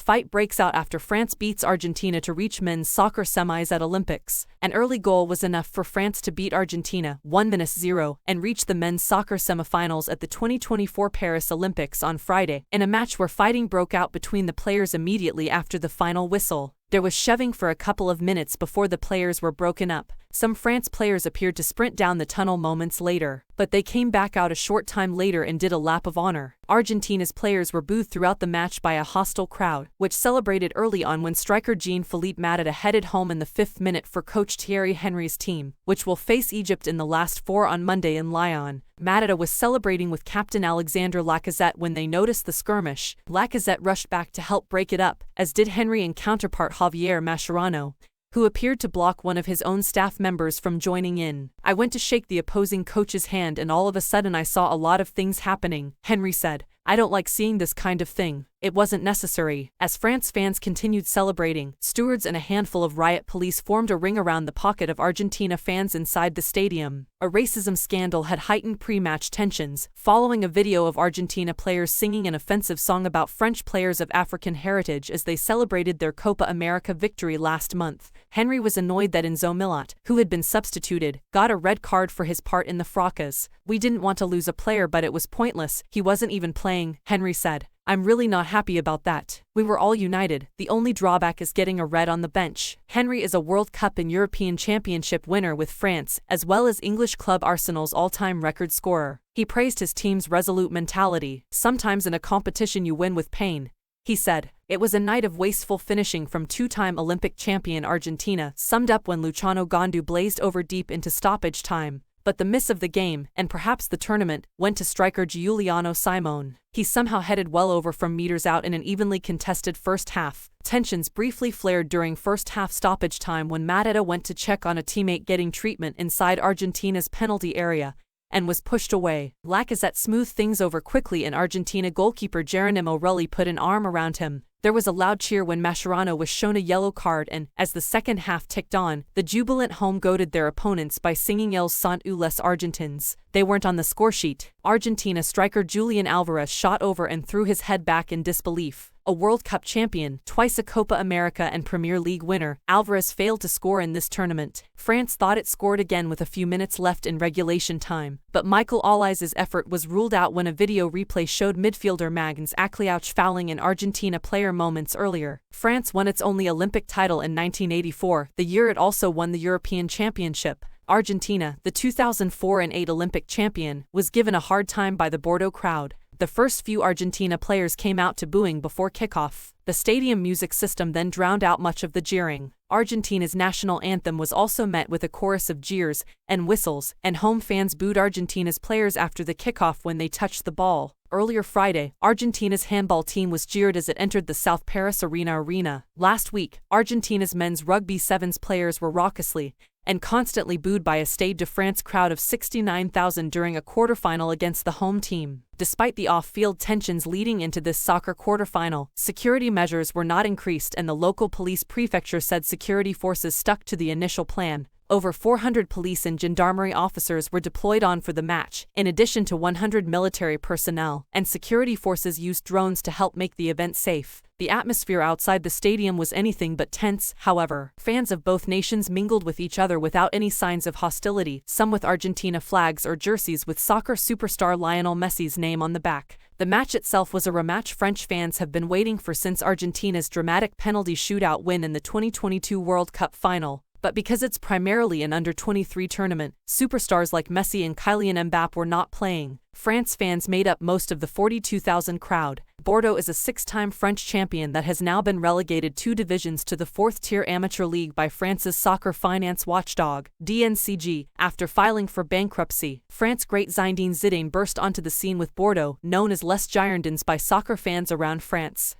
fight breaks out after France beats Argentina to reach men's soccer semis at Olympics. An early goal was enough for France to beat Argentina 1-0 and reach the men's soccer semifinals at the 2024 Paris Olympics on Friday, in a match where fighting broke out between the players immediately after the final whistle. There was shoving for a couple of minutes before the players were broken up. Some France players appeared to sprint down the tunnel moments later, but they came back out a short time later and did a lap of honor. Argentina's players were booed throughout the match by a hostile crowd, which celebrated early on when striker Jean-Philippe Mateta headed home in the 5th minute for coach Thierry Henry's team, which will face Egypt in the last 4 on Monday in Lyon. Mateta was celebrating with captain Alexandre Lacazette when they noticed the skirmish. Lacazette rushed back to help break it up, as did Henry and counterpart Javier Mascherano, who appeared to block one of his own staff members from joining in. "I went to shake the opposing coach's hand and all of a sudden I saw a lot of things happening," Henry said. "I don't like seeing this kind of thing. It wasn't necessary." As France fans continued celebrating, stewards and a handful of riot police formed a ring around the pocket of Argentina fans inside the stadium. A racism scandal had heightened pre-match tensions, following a video of Argentina players singing an offensive song about French players of African heritage as they celebrated their Copa America victory last month. Henry was annoyed that Enzo Milot, who had been substituted, got a red card for his part in the fracas. "We didn't want to lose a player, but it was pointless. He wasn't even playing," Henry said. "I'm really not happy about that. We were all united. The only drawback is getting a red on the bench." Henry is a World Cup and European Championship winner with France, as well as English club Arsenal's all-time record scorer. He praised his team's resolute mentality. "Sometimes in a competition you win with pain," he said. It was a night of wasteful finishing from two-time Olympic champion Argentina, summed up when Luciano Gondu blazed over deep into stoppage time. But the miss of the game, and perhaps the tournament, went to striker Giuliano Simone. He somehow headed well over from meters out in an evenly contested first half. Tensions briefly flared during first half stoppage time when Mateta went to check on a teammate getting treatment inside Argentina's penalty area, and was pushed away. Lacazette smoothed things over quickly and Argentina goalkeeper Geronimo Rulli put an arm around him. There was a loud cheer when Mascherano was shown a yellow card and, as the second half ticked on, the jubilant home goaded their opponents by singing Els sont les Argentins. They weren't on the scoresheet. Argentina striker Julian Alvarez shot over and threw his head back in disbelief. A World Cup champion, twice a Copa America and Premier League winner, Alvarez failed to score in this tournament. France thought it scored again with a few minutes left in regulation time, but Michael Olive's effort was ruled out when a video replay showed midfielder Magens Akliouch fouling an Argentina player moments earlier. France won its only Olympic title in 1984, the year it also won the European Championship. Argentina, the 2004 and 8 Olympic champion, was given a hard time by the Bordeaux crowd. The first few Argentina players came out to booing before kickoff. The stadium music system then drowned out much of the jeering. Argentina's national anthem was also met with a chorus of jeers and whistles, and home fans booed Argentina's players after the kickoff when they touched the ball. Earlier Friday, Argentina's handball team was jeered as it entered the South Paris Arena. Last week, Argentina's men's rugby sevens players were raucously and constantly booed by a Stade de France crowd of 69,000 during a quarterfinal against the home team. Despite the off-field tensions leading into this soccer quarterfinal, security measures were not increased and the local police prefecture said security forces stuck to the initial plan. Over 400 police and gendarmerie officers were deployed for the match, in addition to 100 military personnel, and security forces used drones to help make the event safe. The atmosphere outside the stadium was anything but tense, however. Fans of both nations mingled with each other without any signs of hostility, some with Argentina flags or jerseys with soccer superstar Lionel Messi's name on the back. The match itself was a rematch French fans have been waiting for since Argentina's dramatic penalty shootout win in the 2022 World Cup final. But because it's primarily an under-23 tournament, superstars like Messi and Kylian Mbappe were not playing. France fans made up most of the 42,000 crowd. Bordeaux is a 6-time French champion that has now been relegated 2 divisions to the 4th-tier amateur league by France's soccer finance watchdog, DNCG, after filing for bankruptcy. France great Zinedine Zidane burst onto the scene with Bordeaux, known as Les Girondins by soccer fans around France.